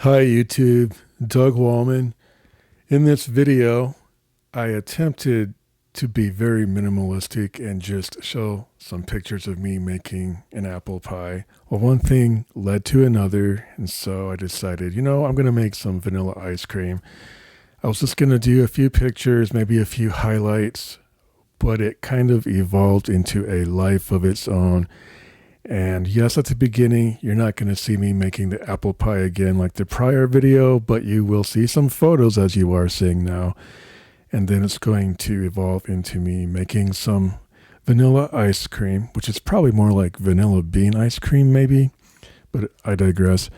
Hi YouTube, Doug Wallman. In this video, I attempted to be very minimalistic and just show some pictures of me making an apple pie. Well, one thing led to another, and so I decided, I'm going to make some vanilla ice cream. I was just going to do a few pictures, maybe a few highlights, but it kind of evolved into a life of its own. And yes, at the beginning, you're not going to see me making the apple pie again like the prior video, but you will see some photos as you are seeing now. And then it's going to evolve into me making some vanilla ice cream, which is probably more like vanilla bean ice cream maybe, but I digress.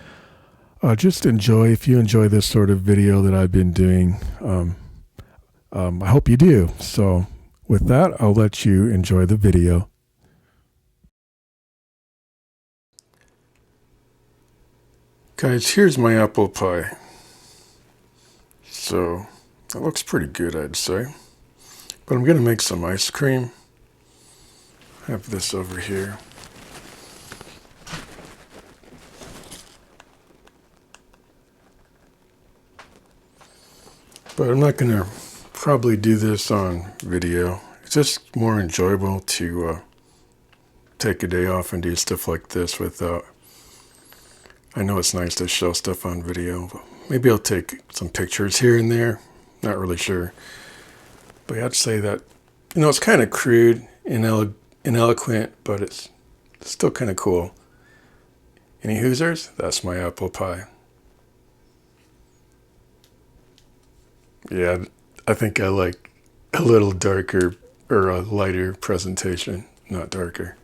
Just enjoy, if you enjoy this sort of video that I've been doing, I hope you do. So with that, I'll let you enjoy the video. Guys, here's my apple pie. So, that looks pretty good, I'd say. But I'm going to make some ice cream. I have this over here. But I'm not going to probably do this on video. It's just more enjoyable to take a day off and do stuff like this without... I know it's nice to show stuff on video, but maybe I'll take some pictures here and there. Not really sure. But I'd say that, it's kind of crude, ineloquent, but it's still kind of cool. Any Hoosers? That's my apple pie. Yeah, I think I like a little darker or a lighter presentation, not darker.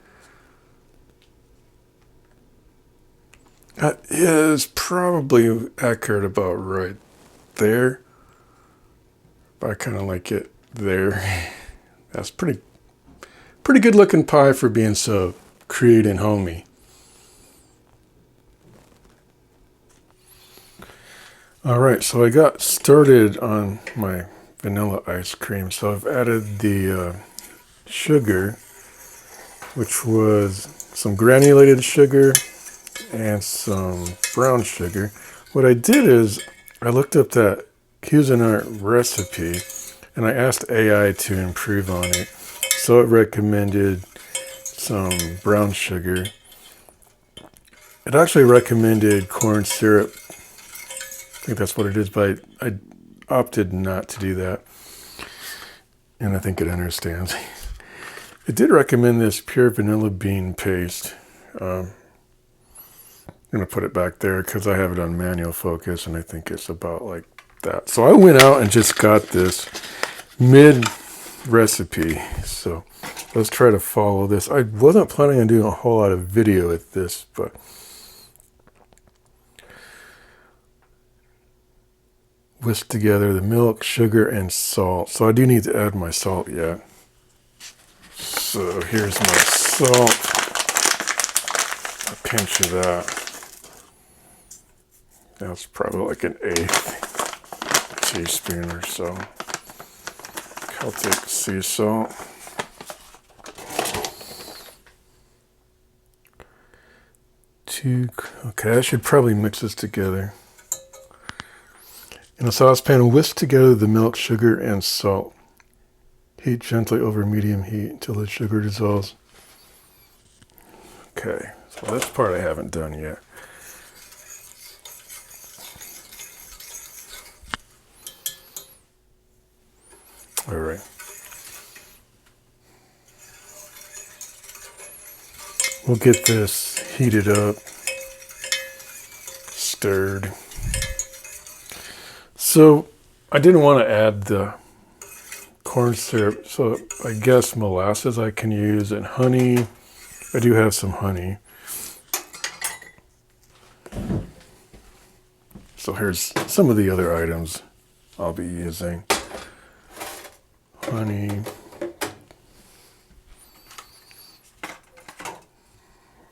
That is probably accurate about right there. But I kind of like it there. That's pretty good looking pie for being so crude and homey. Alright, so I got started on my vanilla ice cream. So I've added the sugar, which was some granulated sugar and some brown sugar. What I did is I looked up that Cuisinart recipe and I asked AI to improve on it. So it recommended some brown sugar. It actually recommended corn syrup. I think that's what it is, but I opted not to do that. And I think it understands. It did recommend this pure vanilla bean paste. I'm going to put it back there because I have it on manual focus and I think it's about like that. So I went out and just got this mid recipe. So let's try to follow this. I wasn't planning on doing a whole lot of video with this, but whisk together the milk, sugar, and salt. So I do need to add my salt yet. So here's my salt. A pinch of that. That's probably like an 1/8 teaspoon or so. Celtic sea salt. Okay, I should probably mix this together. In a saucepan, whisk together the milk, sugar, and salt. Heat gently over medium heat until the sugar dissolves. Okay, so this part I haven't done yet. All right. We'll get this heated up, stirred. So I didn't want to add the corn syrup, so I guess molasses I can use, and honey. I do have some honey. So here's some of the other items I'll be using. Honey.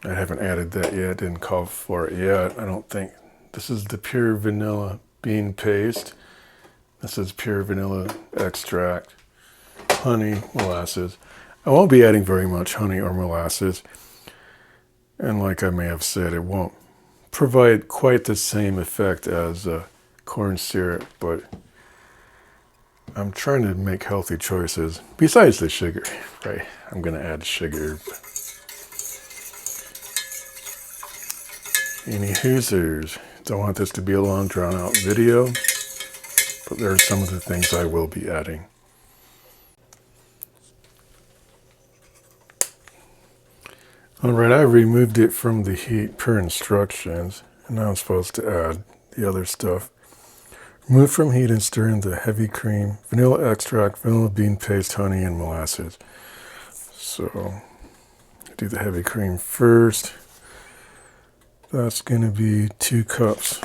I haven't added that yet, didn't call for it yet, I don't think. This is the pure vanilla bean paste. This is pure vanilla extract. Honey, molasses. I won't be adding very much honey or molasses. And like I may have said, it won't provide quite the same effect as corn syrup, but I'm trying to make healthy choices besides the sugar, right? I'm going to add sugar. Any hoosers, don't want this to be a long drawn out video, but there are some of the things I will be adding. Alright, I removed it from the heat per instructions, and now I'm supposed to add the other stuff. Remove from heat and stir in the heavy cream, vanilla extract, vanilla bean paste, honey, and molasses. So, do the heavy cream first. That's going to be 2 cups.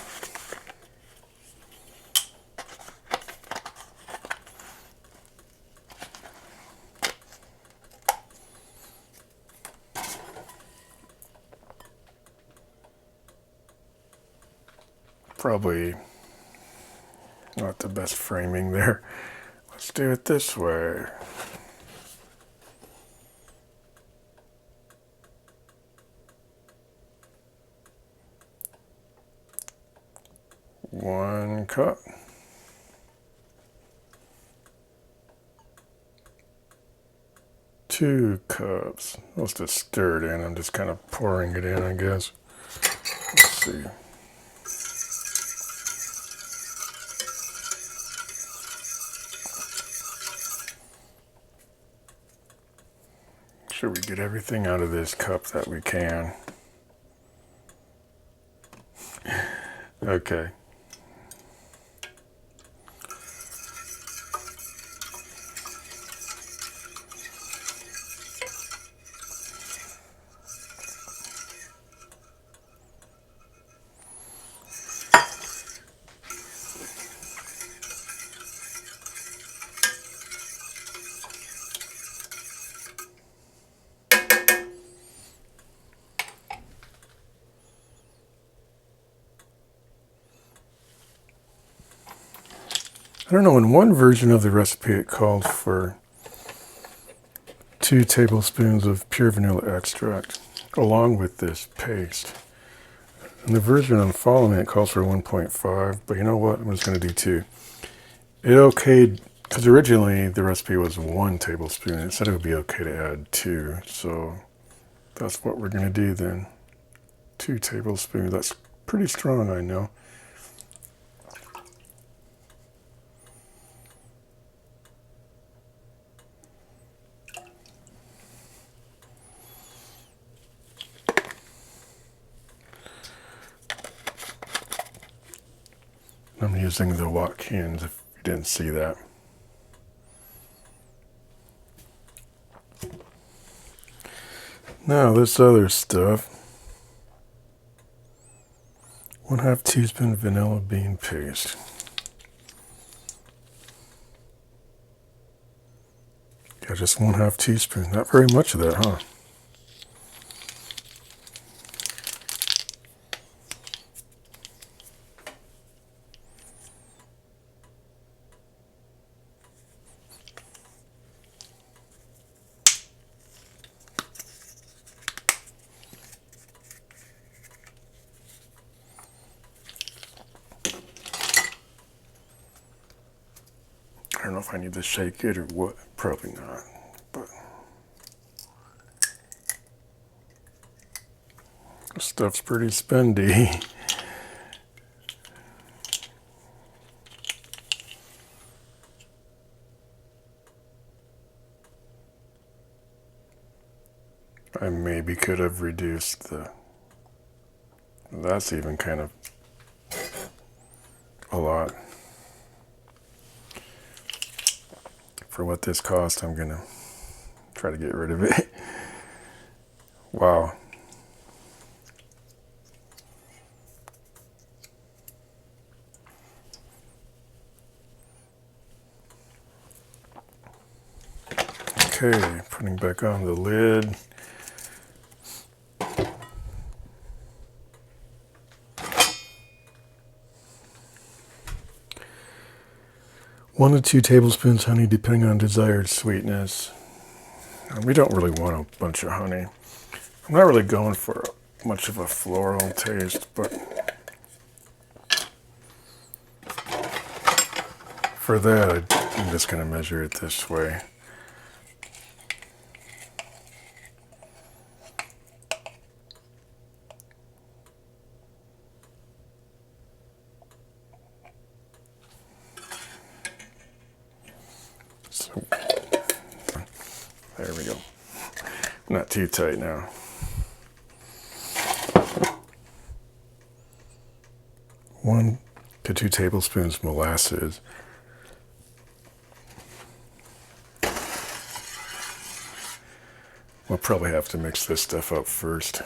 Probably not the best framing there. Let's do it this way. One cup. Two cups. Let's just stir it in. I'm just kind of pouring it in, I guess. Let's see. Make sure we get everything out of this cup that we can. Okay. I don't know, in one version of the recipe it called for 2 tablespoons of pure vanilla extract along with this paste. In the version I'm following it calls for 1.5, but you know what, I'm just going to do 2. It okayed, because originally the recipe was 1 tablespoon. It said it would be okay to add 2, so that's what we're going to do then. 2 tablespoons, that's pretty strong, I know. I'm using the wok cans if you didn't see that. Now this other stuff. 1/2 teaspoon vanilla bean paste. Yeah, just 1/2 teaspoon. Not very much of that, huh? I don't know if I need to shake it or what. Probably not. But this stuff's pretty spendy. I maybe could have reduced the... That's even kind of a lot. For what this cost, I'm gonna try to get rid of it. Wow. Okay, putting back on the lid. One to 2 tablespoons honey, depending on desired sweetness. We don't really want a bunch of honey. I'm not really going for much of a floral taste, but for that, I'm just going to measure it this way. So, there we go. Not too tight now. One to 2 tablespoons molasses. We'll probably have to mix this stuff up first.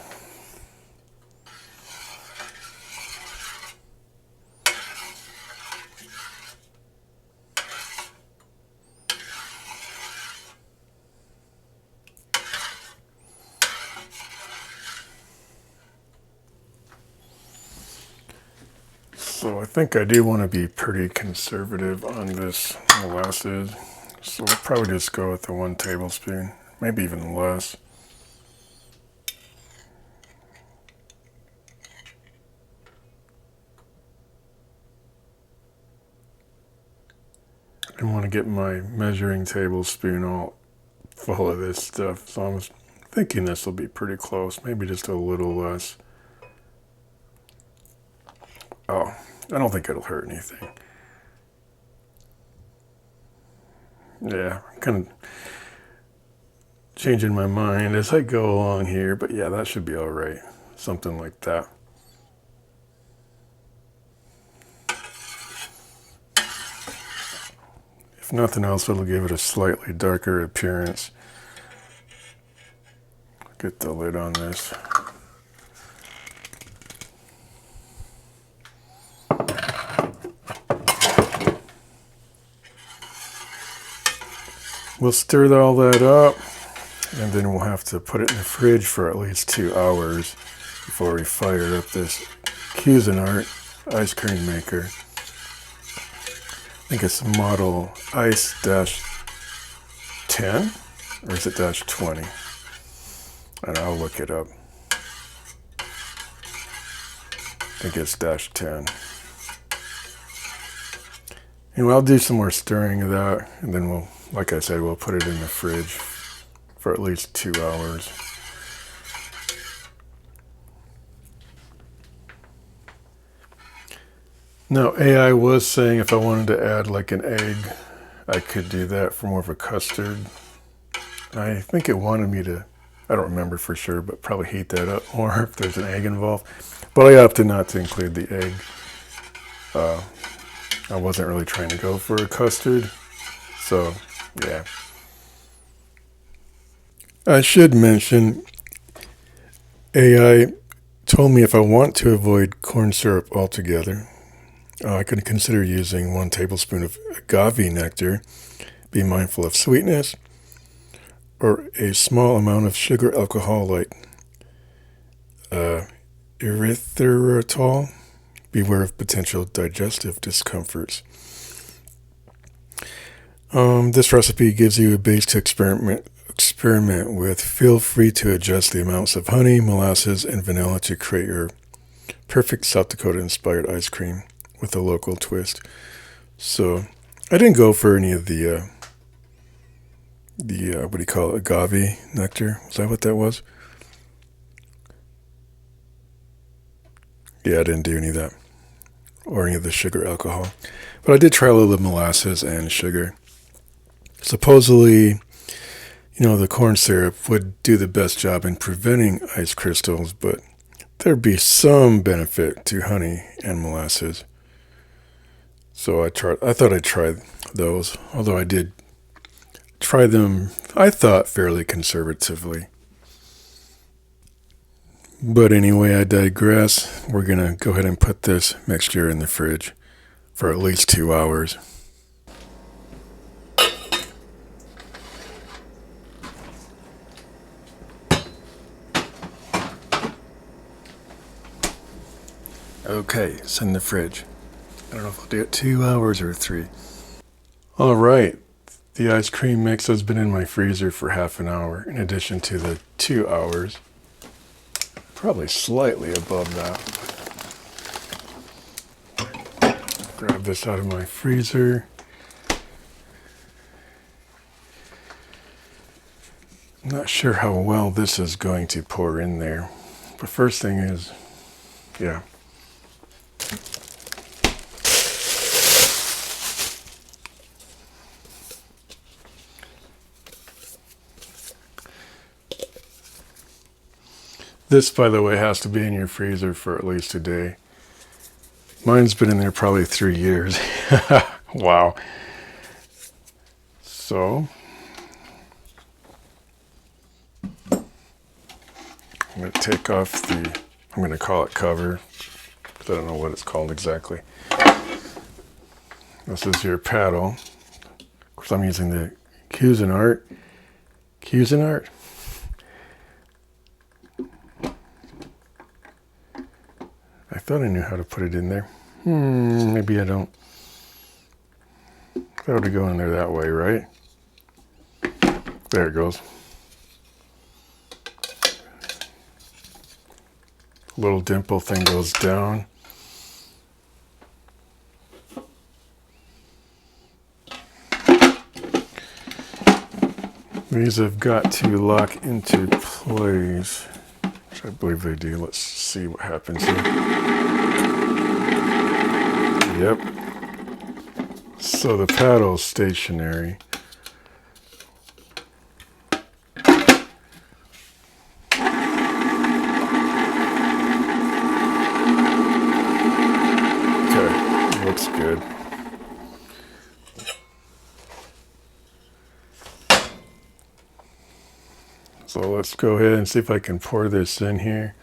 So I think I do want to be pretty conservative on this molasses. So we'll probably just go with the 1 tablespoon, maybe even less. I didn't want to get my measuring tablespoon all full of this stuff, so I was thinking this will be pretty close, maybe just a little less. Oh, I don't think it'll hurt anything. Yeah, I'm kind of changing my mind as I go along here, but yeah, that should be all right. Something like that. If nothing else, it'll give it a slightly darker appearance. Get the lid on this. We'll stir all that up, and then we'll have to put it in the fridge for at least 2 hours before we fire up this Cuisinart ice cream maker. I think it's model ICE-10, or is it -20? And I'll look it up. I think it's -10. Anyway, I'll do some more stirring of that, and then we'll, like I said, we'll put it in the fridge for at least 2 hours. Now, AI was saying if I wanted to add like an egg, I could do that for more of a custard. I think it wanted me to, I don't remember for sure, but probably heat that up more if there's an egg involved. But I opted not to include the egg. I wasn't really trying to go for a custard, so yeah. I should mention, AI told me if I want to avoid corn syrup altogether, I could consider using 1 tablespoon of agave nectar, be mindful of sweetness, or a small amount of sugar alcohol like erythritol. Beware of potential digestive discomforts. This recipe gives you a base to experiment with. Feel free to adjust the amounts of honey, molasses, and vanilla to create your perfect South Dakota-inspired ice cream with a local twist. So I didn't go for any of the what do you call it, agave nectar? Was that what that was? Yeah, I didn't do any of that, or any of the sugar alcohol. But I did try a little of molasses and sugar. Supposedly, the corn syrup would do the best job in preventing ice crystals, but there'd be some benefit to honey and molasses. So I thought I'd try those, although I did try them, I thought, fairly conservatively. But anyway, I digress. We're going to go ahead and put this mixture in the fridge for at least 2 hours. Okay, it's in the fridge. I don't know if I'll do it 2 hours or 3. All right, the ice cream mix has been in my freezer for half an hour in addition to the 2 hours. Probably slightly above that. Grab this out of my freezer. I'm not sure how well this is going to pour in there. The first thing is, yeah. This, by the way, has to be in your freezer for at least a day. Mine's been in there probably 3 years. Wow. So, I'm going to take off the, I'm going to call it cover, because I don't know what it's called exactly. This is your paddle. Of course, I'm using the Cuisinart. Cuisinart? I thought I knew how to put it in there. Maybe I don't. That would go in there that way, right? There it goes. Little dimple thing goes down. These have got to lock into place, which I believe they do. Let's see what happens here. Yep. So the paddle's stationary. Okay, looks good. So let's go ahead and see if I can pour this in here.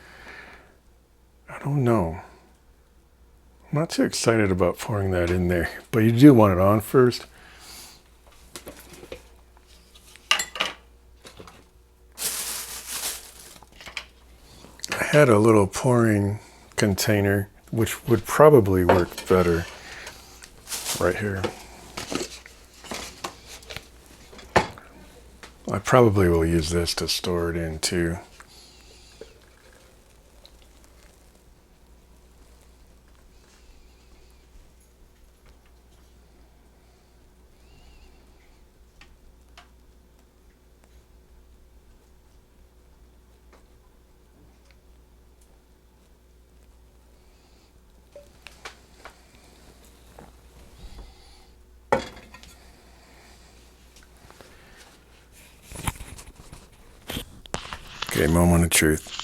I don't know. I'm not too excited about pouring that in there, but you do want it on first. I had a little pouring container, which would probably work better right here. I probably will use this to store it in too. Okay, moment of truth.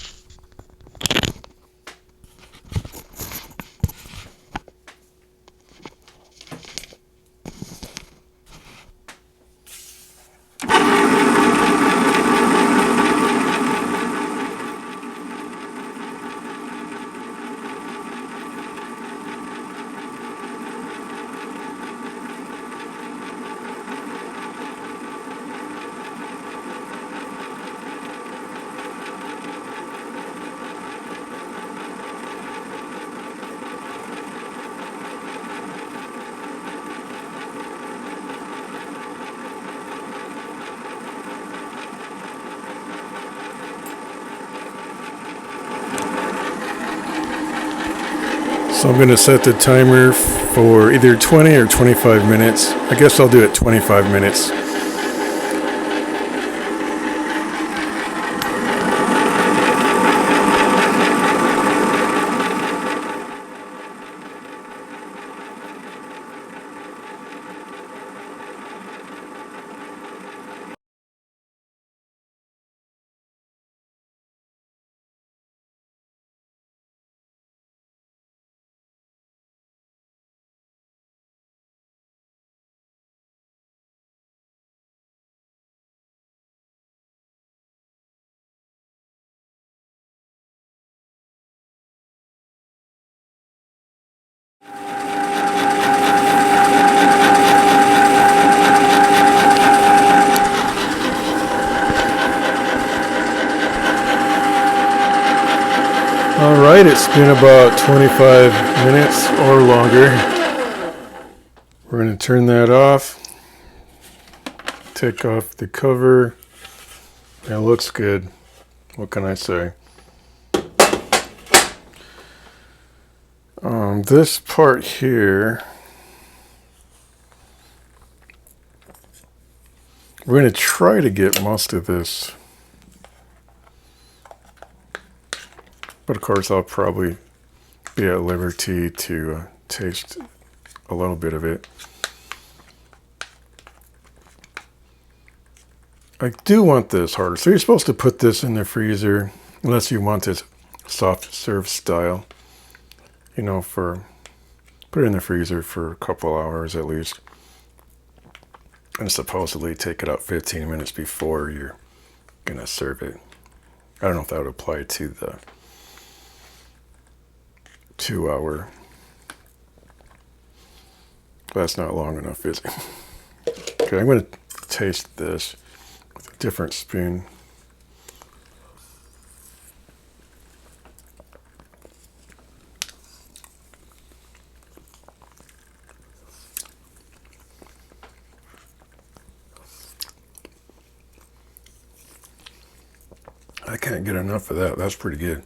So I'm going to set the timer for either 20 or 25 minutes. I guess I'll do it 25 minutes. All right, it's been about 25 minutes or longer. We're going to turn that off. Take off the cover. It looks good. What can I say? This part here, we're going to try to get most of this, but of course I'll probably be at liberty to taste a little bit of it. I do want this harder, so you're supposed to put this in the freezer unless you want it soft serve style, you know, put it in the freezer for a couple hours at least, and supposedly take it out 15 minutes before you're gonna serve it. I don't know if that would apply to the 2 hour. That's not long enough, is it? Okay, I'm gonna taste this with a different spoon. I can't get enough of that. That's pretty good.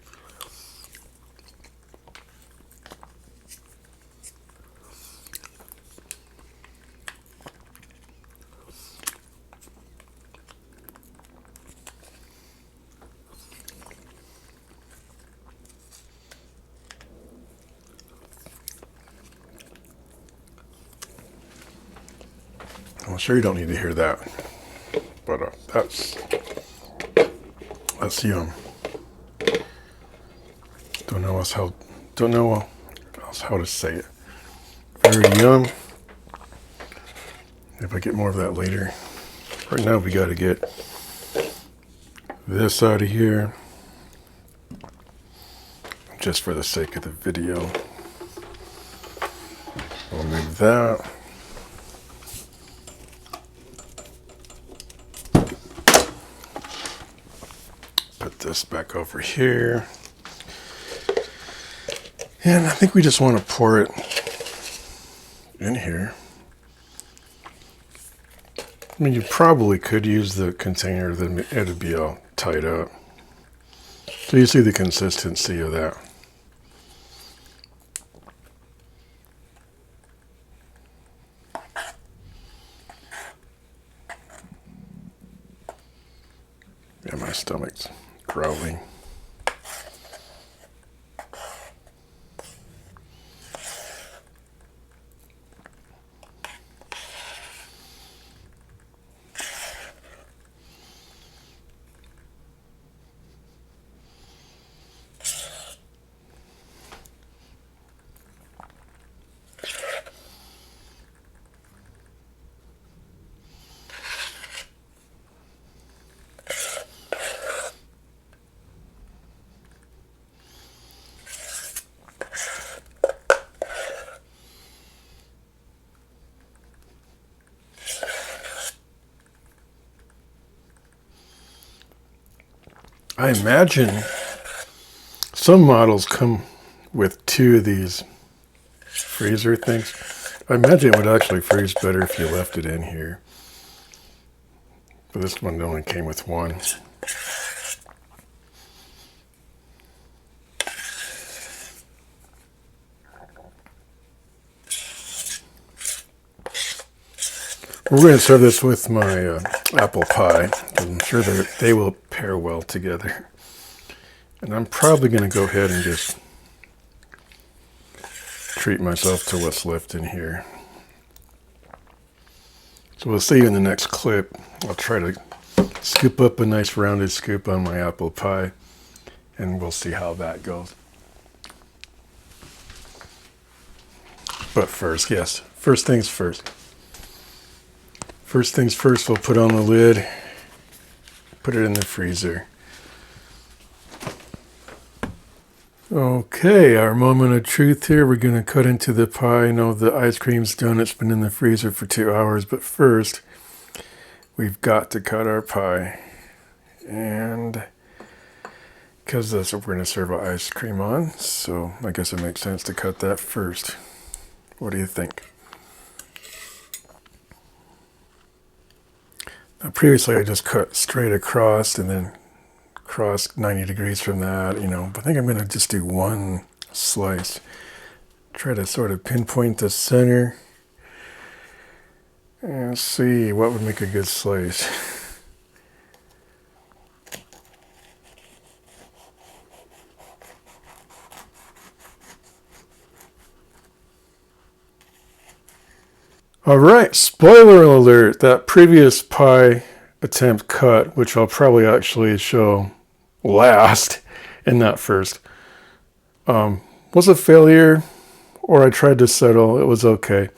I'm sure you don't need to hear that, but that's yum. Don't know else how to say it. Very yum. If I get more of that later. Right now we got to get this out of here, just for the sake of the video. We'll move that. Put this back over here. And I think we just want to pour it in here. I mean, you probably could use the container, then it'd be all tied up. So you see the consistency of that. Yeah, my stomach's growling. I imagine some models come with 2 of these freezer things. I imagine it would actually freeze better if you left it in here. But this one only came with 1. We're going to serve this with my apple pie, because I'm sure that they will pair well together. And I'm probably going to go ahead and just treat myself to what's left in here. So we'll see you in the next clip. I'll try to scoop up a nice rounded scoop on my apple pie, and we'll see how that goes. But first, yes, first things first. First things first, we'll put on the lid, put it in the freezer. Okay, our moment of truth here. We're going to cut into the pie. I know the ice cream's done. It's been in the freezer for 2 hours, but first, we've got to cut our pie. And because that's what we're going to serve our ice cream on, so I guess it makes sense to cut that first. What do you think? Now, previously I just cut straight across and then crossed 90 degrees from that, you know. But I think I'm going to just do 1 slice Try to sort of pinpoint the center and see what would make a good slice. Alright, spoiler alert, that previous pie attempt cut, which I'll probably actually show last and not first, was a failure, or I tried to settle. It was okay.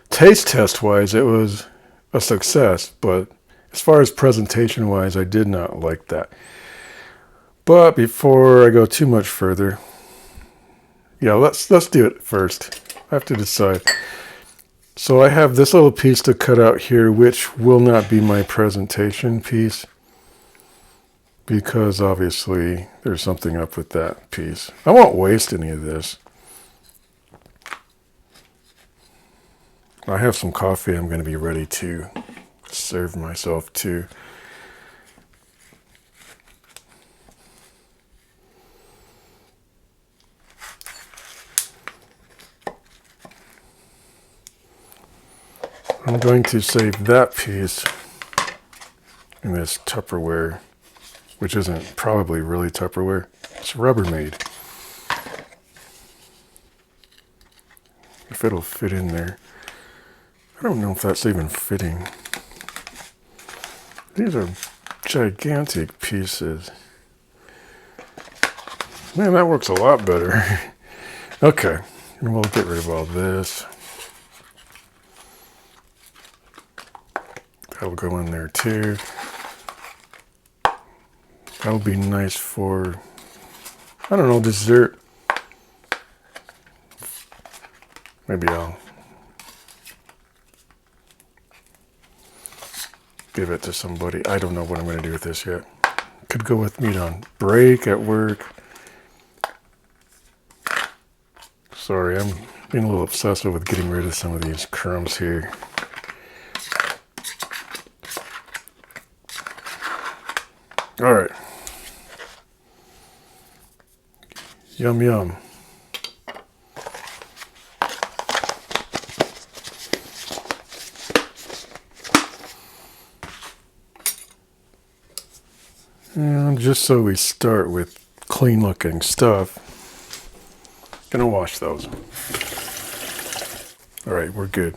Taste test wise, it was a success, but as far as presentation wise, I did not like that. But before I go too much further, yeah, let's do it first. I have to decide. So I have this little piece to cut out here, which will not be my presentation piece, because obviously there's something up with that piece. I won't waste any of this. I have some coffee I'm going to be ready to serve myself to. I'm going to save that piece in this Tupperware, which isn't probably really Tupperware. It's Rubbermaid. If it'll fit in there. I don't know if that's even fitting. These are gigantic pieces. Man, that works a lot better. Okay, and we'll get rid of all this. That'll go in there too. That'll be nice for, I don't know, dessert. Maybe I'll give it to somebody. I don't know what I'm going to do with this yet. Could go with meat on break at work. Sorry, I'm being a little obsessive with getting rid of some of these crumbs here. All right. Yum, yum. And just so we start with clean looking stuff, gonna wash those. All right, we're good.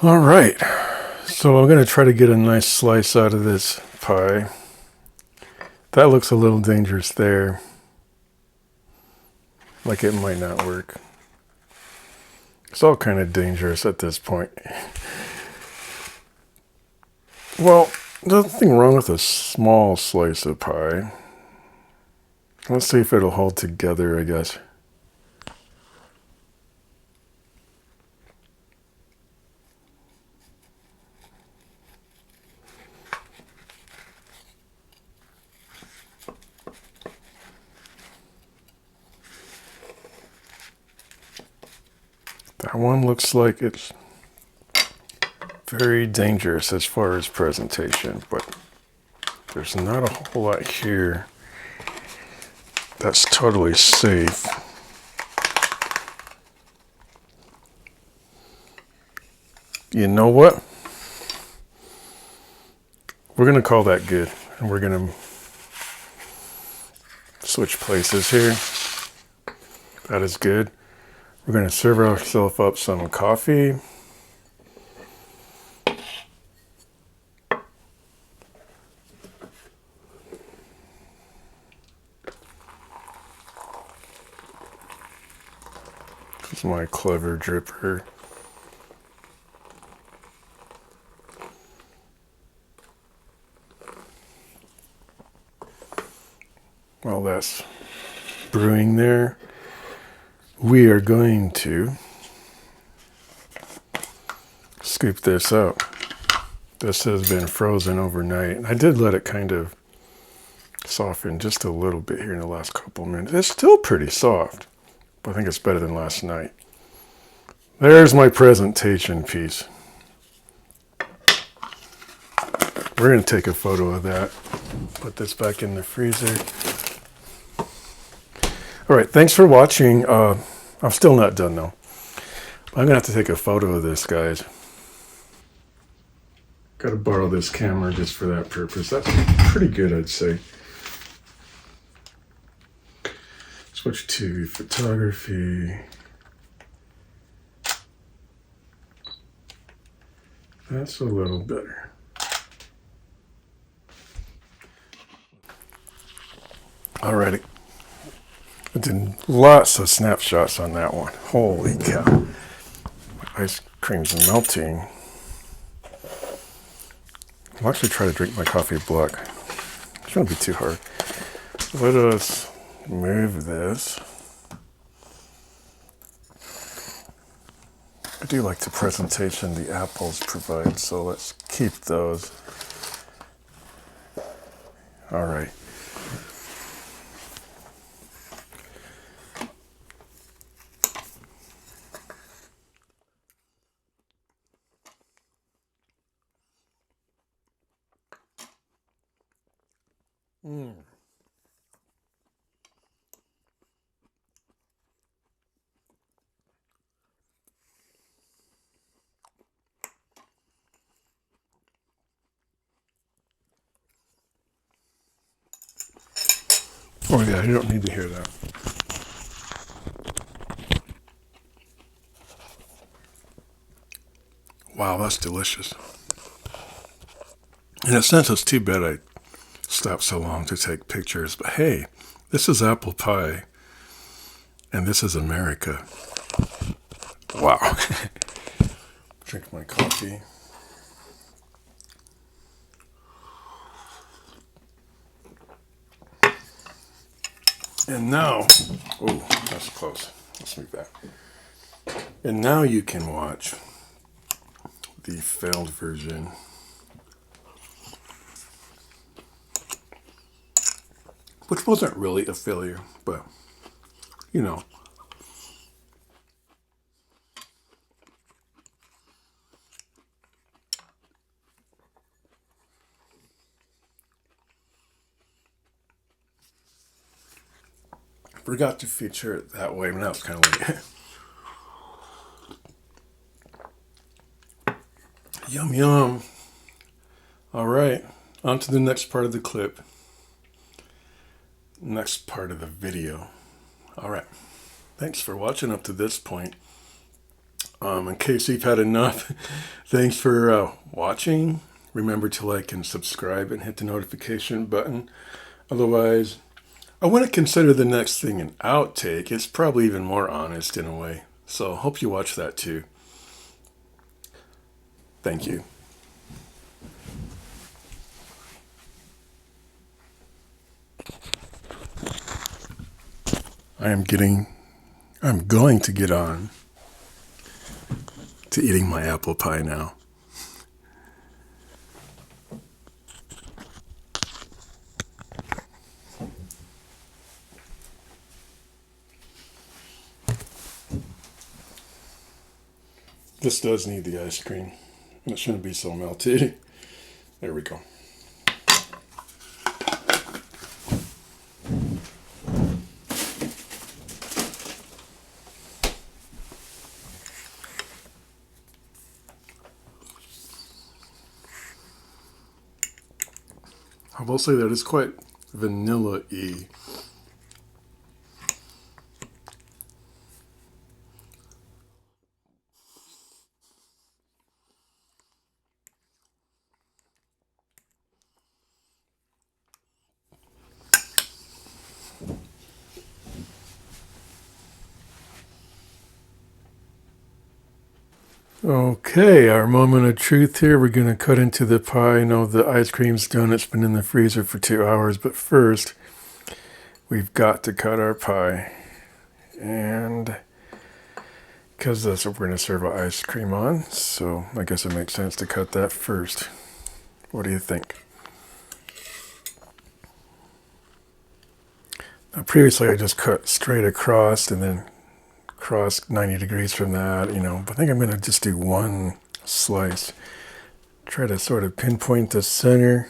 All right, so I'm gonna try to get a nice slice out of this pie. That looks a little dangerous there. Like it might not work. It's all kind of dangerous at this point. Well, there's nothing wrong with a small slice of pie. Let's see if it'll hold together, I guess. That one looks like it's very dangerous as far as presentation, but there's not a whole lot here that's totally safe. You know what? We're going to call that good, and we're going to switch places here. That is good. We're going to serve ourselves up some coffee. This is my clever dripper. While that's brewing there, we are going to scoop this out. This has been frozen overnight. I did let it kind of soften just a little bit here in the last couple minutes. It's still pretty soft, but I think it's better than last night. There's my presentation piece. We're going to take a photo of that. Put this back in the freezer. All right, thanks for watching. I'm still not done though. I'm going to have to take a photo of this, guys. Got to borrow this camera just for that purpose. That's pretty good, I'd say. Switch to photography. That's a little better. Alrighty. I did lots of snapshots on that one. Holy cow. My ice cream's melting. I'll actually try to drink my coffee black. It shouldn't be too hard. Let us move this. I do like the presentation the apples provide, so let's keep those. All right. Oh yeah, you don't need to hear that. Wow, that's delicious. In a sense, it's too bad I stopped so long to take pictures, but hey, this is apple pie, and this is America. Wow. Drink my coffee. And now, oh, that's close. Let's move that. And now you can watch the failed version. Which wasn't really a failure, but, you know. Forgot to feature it that way, but now it's kind of late. Yum, yum. All right, on to the next part of the clip. Next part of the video. All right, thanks for watching up to this point. In case you've had enough, thanks for watching. Remember to like and subscribe and hit the notification button. Otherwise, I want to consider the next thing an outtake. It's probably even more honest in a way. So hope you watch that too. Thank you. I'm going to get on to eating my apple pie now. This does need the ice cream. It shouldn't be so melted. There we go. I will say that it's quite vanilla-y. Okay, our moment of truth here. We're going to cut into the pie. I know the ice cream's done. It's been in the freezer for 2 hours. But first, we've got to cut our pie. And because that's what we're going to serve our ice cream on. So I guess it makes sense to cut that first. What do you think? Now, previously, I just cut straight across and then cross 90 degrees from that, you know. But I think I'm going to just do one slice. Try to sort of pinpoint the center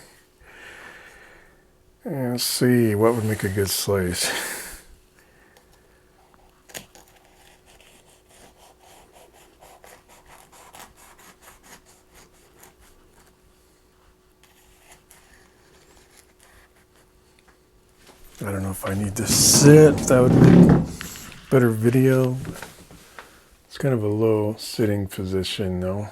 and see what would make a good slice. I don't know if I need to sit, that would make better video. It's kind of a low sitting position though.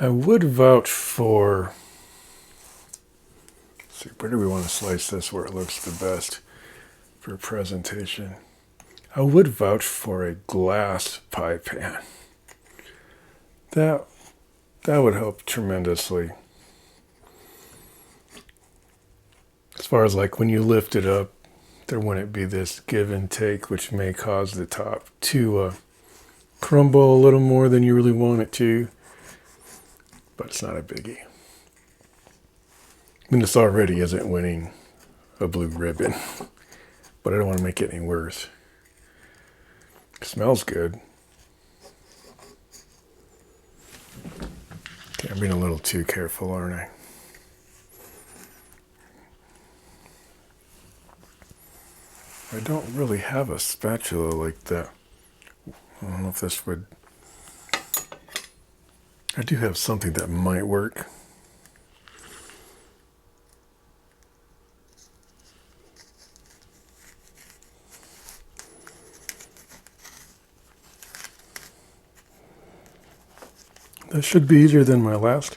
I would vouch for, let's see, where do we want to slice this where it looks the best for presentation? I would vouch for a glass pie pan. That would help tremendously. As far as like when you lift it up, there wouldn't be this give and take, which may cause the top to crumble a little more than you really want it to. But it's not a biggie. I mean, this already isn't winning a blue ribbon, but I don't want to make it any worse. It smells good. Okay, I'm being a little too careful, aren't I? I don't really have a spatula like that. I don't know if this would... I do have something that might work. That should be easier than my last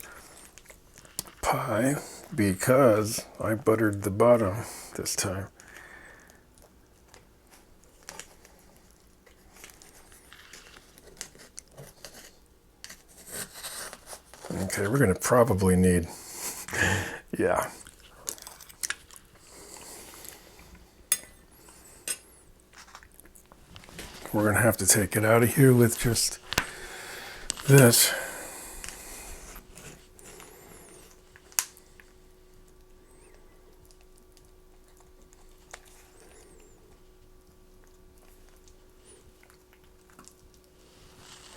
pie because I buttered the bottom this time. Okay, we're going to probably need, yeah. We're going to have to take it out of here with just this.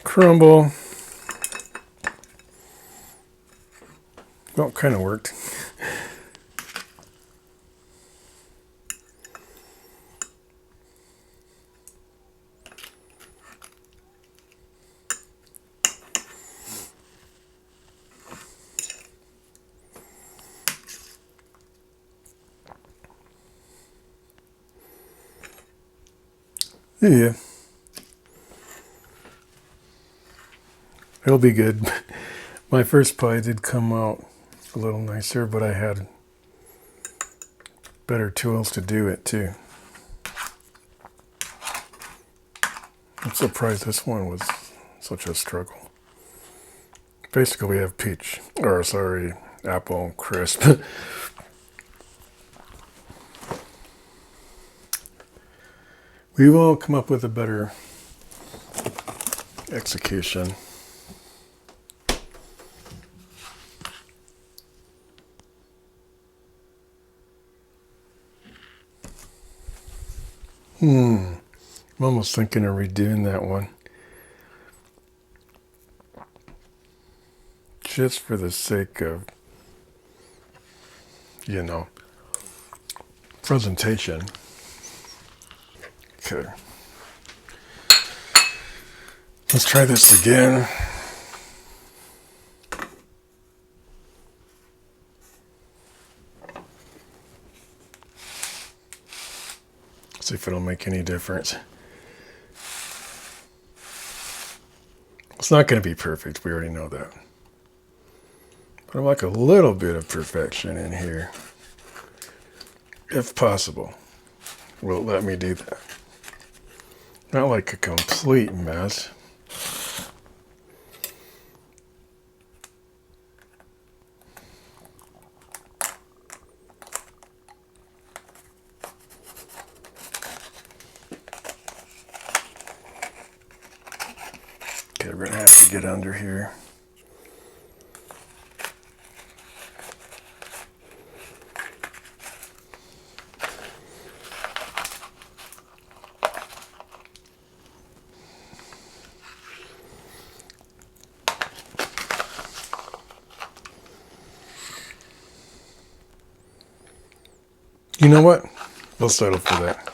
Crumble. Well, it kind of worked. Yeah. It'll be good. My first pie did come out a little nicer, but I had better tools to do it too. I'm surprised this one was such a struggle. Basically we have peach, or sorry, apple crisp. We will come up with a better execution. I'm almost thinking of redoing that one. Just for the sake of, you know, presentation. Okay. Let's try this again. See if it'll make any difference. It's not going to be perfect, we already know that. But I like a little bit of perfection in here. If possible. Will it let me do that? Not like a complete mess. Okay, we're going to have to get under here. You know what? We'll settle for that.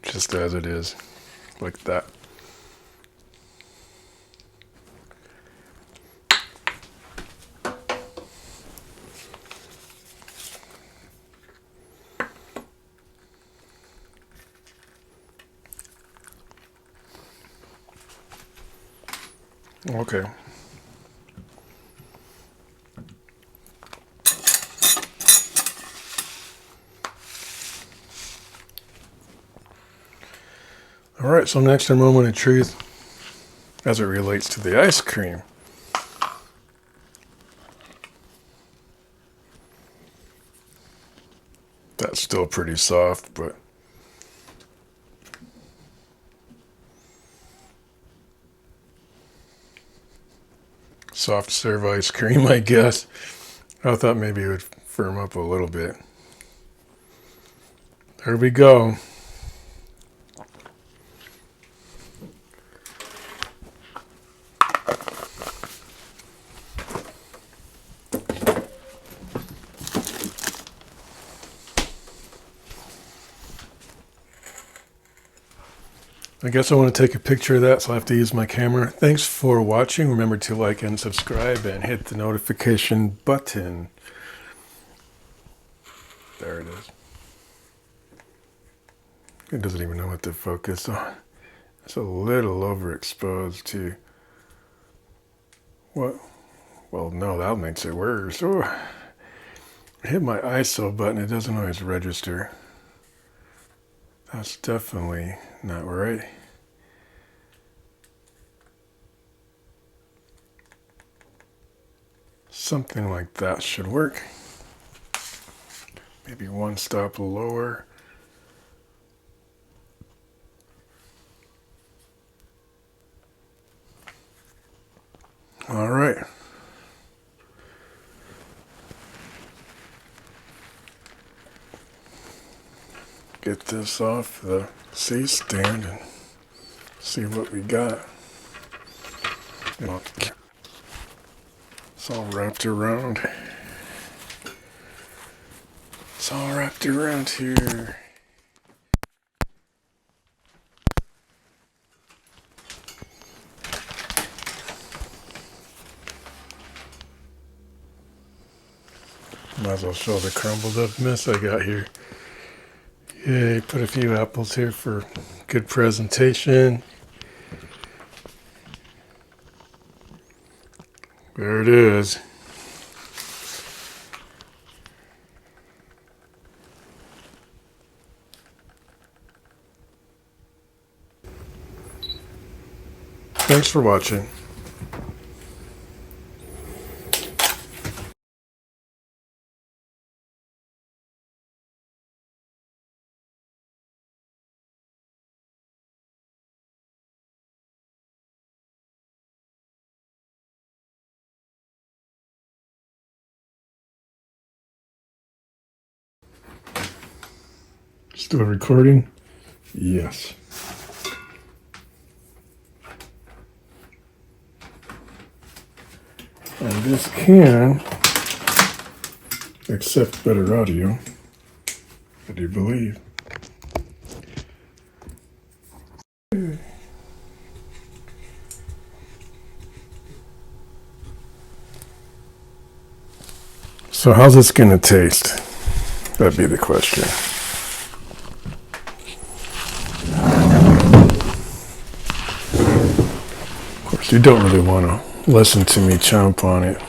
Just as it is. Like that. Okay. All right, so next, a moment of truth as it relates to the ice cream. That's still pretty soft, but soft serve ice cream, I guess. I thought maybe it would firm up a little bit. There we go. I guess I want to take a picture of that, so I have to use my camera. Thanks for watching. Remember to like and subscribe and hit the notification button. There it is. It doesn't even know what to focus on. It's a little overexposed too. What? Well, no, that makes it worse. Oh, I hit my ISO button. It doesn't always register. That's definitely not right. Something like that should work. Maybe one stop lower. All right. Get this off the C-stand and see what we got. It's all wrapped around. It's all wrapped around here. Might as well show the crumbled up mess I got here. Yay, put a few apples here for good presentation. There it is. Thanks for watching. Still recording? Yes. And this can accept better audio, I do believe. So how's this going to taste? That'd be the question. Of course, you don't really want to listen to me chomp on it.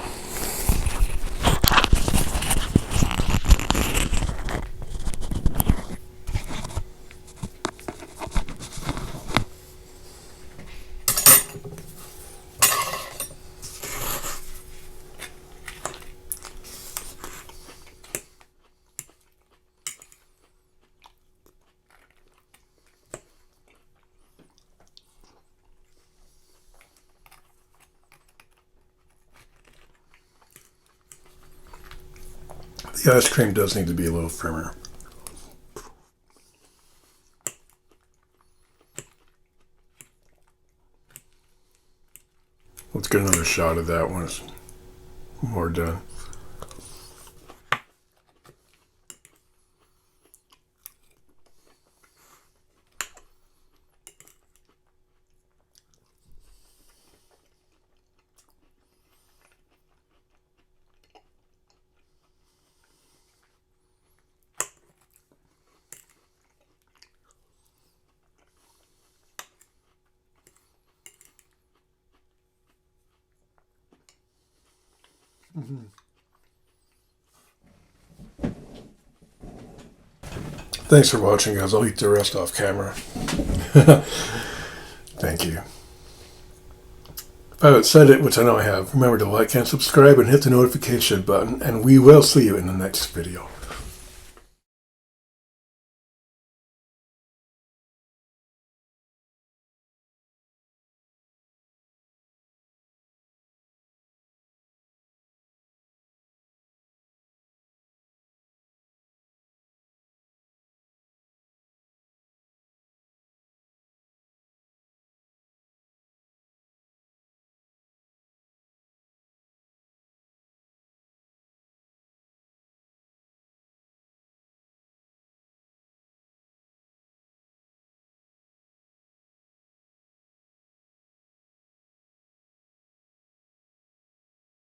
The ice cream does need to be a little firmer. Let's get another shot of that when it's more done. Thanks for watching, guys. I'll eat the rest off camera. Thank you. If I haven't said it, which I know I have, remember to like and subscribe and hit the notification button, and we will see you in the next video.